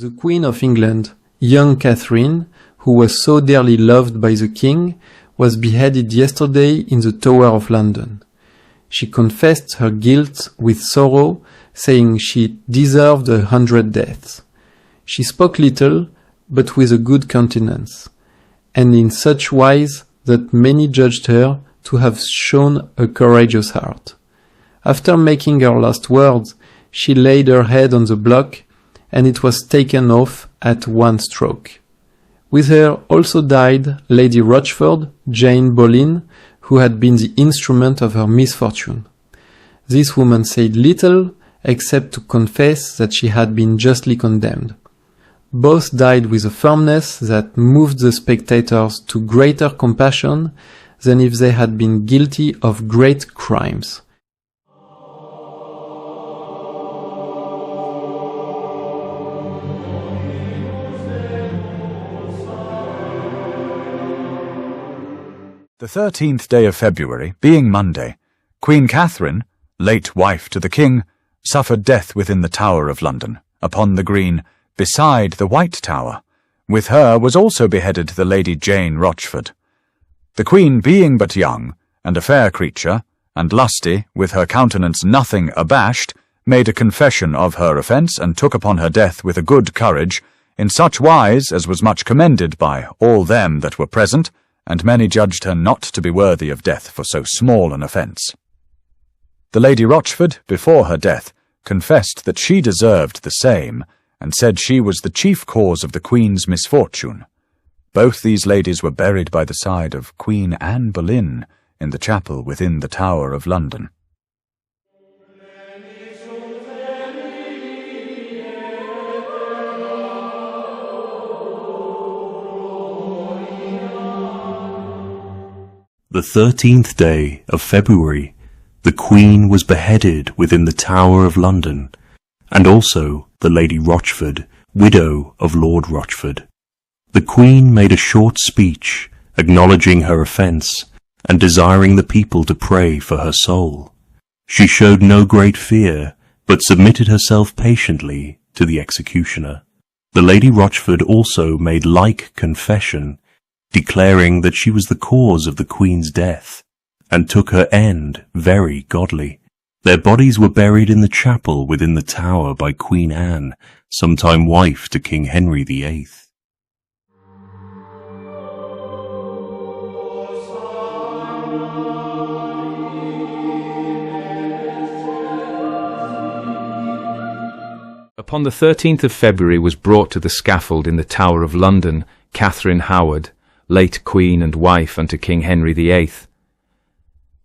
The Queen of England, young Catherine, who was so dearly loved by the king, was beheaded yesterday in the Tower of London. She confessed her guilt with sorrow, saying she deserved 100 deaths. She spoke little, but with a good countenance, and in such wise that many judged her to have shown a courageous heart. After making her last words, she laid her head on the block, and it was taken off at one stroke. With her also died Lady Rochford, Jane Boleyn, who had been the instrument of her misfortune. This woman said little, except to confess that she had been justly condemned. Both died with a firmness that moved the spectators to greater compassion than if they had been guilty of great crimes. The 13th day of February, being Monday, Queen Catherine, late wife to the King, suffered death within the Tower of London, upon the green, beside the White Tower. With her was also beheaded the Lady Jane Rochford. The Queen being but young, and a fair creature, and lusty, with her countenance nothing abashed, made a confession of her offence, and took upon her death with a good courage, in such wise as was much commended by all them that were present, and many judged her not to be worthy of death for so small an offence. The Lady Rochford, before her death, confessed that she deserved the same, and said she was the chief cause of the Queen's misfortune. Both these ladies were buried by the side of Queen Anne Boleyn in the chapel within the Tower of London. The 13th day of February, the Queen was beheaded within the Tower of London, and also the Lady Rochford, widow of Lord Rochford. The Queen made a short speech, acknowledging her offence, and desiring the people to pray for her soul. She showed no great fear, but submitted herself patiently to the executioner. The Lady Rochford also made like confession, declaring that she was the cause of the Queen's death, and took her end very godly. Their bodies were buried in the chapel within the Tower by Queen Anne, sometime wife to King Henry VIII. Upon the 13th of February was brought to the scaffold in the Tower of London Catherine Howard, late Queen and wife unto King Henry VIII.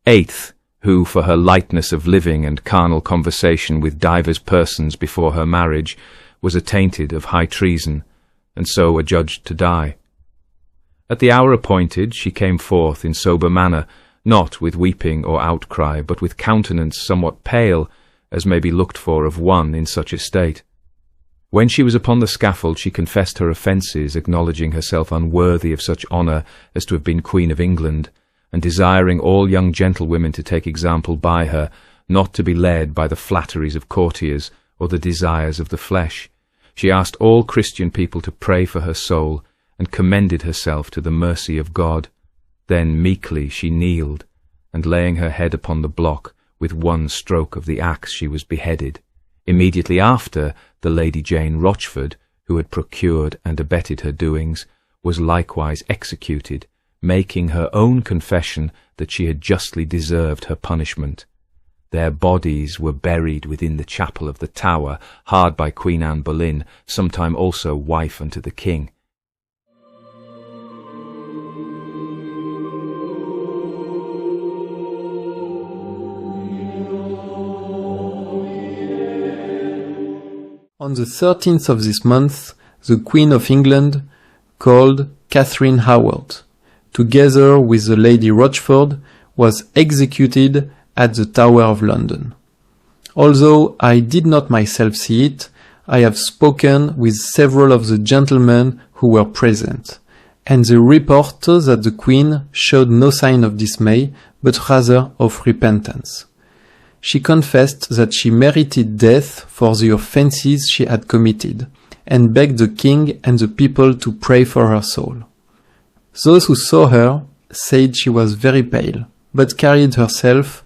Eighth, who for her lightness of living and carnal conversation with divers persons before her marriage was attainted of high treason, and so adjudged to die. At the hour appointed she came forth in sober manner, not with weeping or outcry, but with countenance somewhat pale, as may be looked for of one in such a state. When she was upon the scaffold she confessed her offences, acknowledging herself unworthy of such honour as to have been Queen of England, and desiring all young gentlewomen to take example by her, not to be led by the flatteries of courtiers or the desires of the flesh. She asked all Christian people to pray for her soul, and commended herself to the mercy of God. Then meekly she kneeled, and laying her head upon the block, with one stroke of the axe she was beheaded. Immediately after, the Lady Jane Rochford, who had procured and abetted her doings, was likewise executed, making her own confession that she had justly deserved her punishment. Their bodies were buried within the chapel of the Tower, hard by Queen Anne Boleyn, sometime also wife unto the King. On the 13th of this month, the Queen of England called Catherine Howard, together with the Lady Rochford, was executed at the Tower of London. Although I did not myself see it, I have spoken with several of the gentlemen who were present, and they report that the Queen showed no sign of dismay, but rather of repentance. She confessed that she merited death for the offences she had committed, and begged the king and the people to pray for her soul. Those who saw her said she was very pale, but carried herself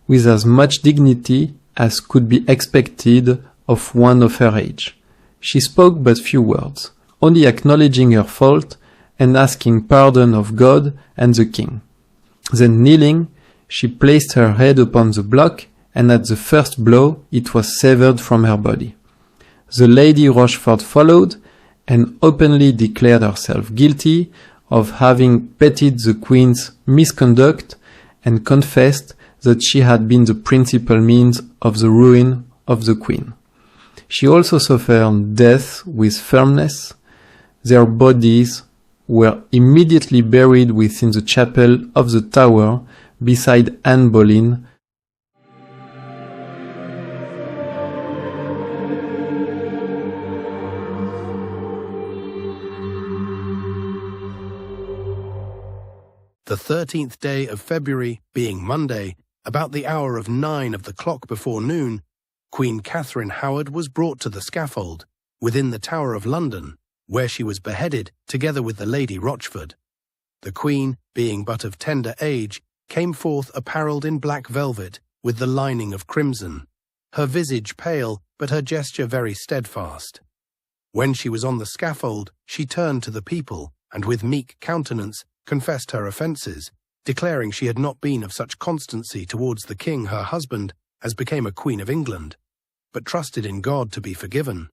with as much dignity as could be expected of one of her age. She spoke but few words, only acknowledging her fault and asking pardon of God and the king. Then kneeling, she placed her head upon the block, and at the first blow it was severed from her body. The Lady Rochford followed, and openly declared herself guilty of having petted the Queen's misconduct, and confessed that she had been the principal means of the ruin of the Queen. She also suffered death with firmness. Their bodies were immediately buried within the chapel of the Tower beside Anne Boleyn. The 13th day of February, being Monday, about the hour of 9 of the clock before noon, Queen Catherine Howard was brought to the scaffold within the Tower of London, where she was beheaded together with the Lady Rochford. The Queen, being but of tender age, came forth apparelled in black velvet with the lining of crimson, her visage pale, but her gesture very steadfast. When she was on the scaffold, she turned to the people, and with meek countenance confessed her offences, declaring she had not been of such constancy towards the king her husband as became a Queen of England, but trusted in God to be forgiven.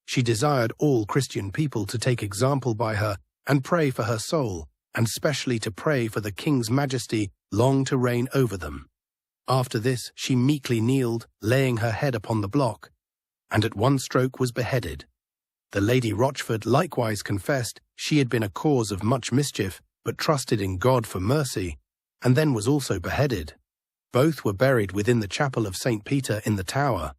She desired all Christian people to take example by her and pray for her soul, and specially to pray for the King's majesty long to reign over them. After this she meekly kneeled, laying her head upon the block, and at one stroke was beheaded. The Lady Rochford likewise confessed she had been a cause of much mischief, but trusted in God for mercy, and then was also beheaded. Both were buried within the chapel of St. Peter in the Tower.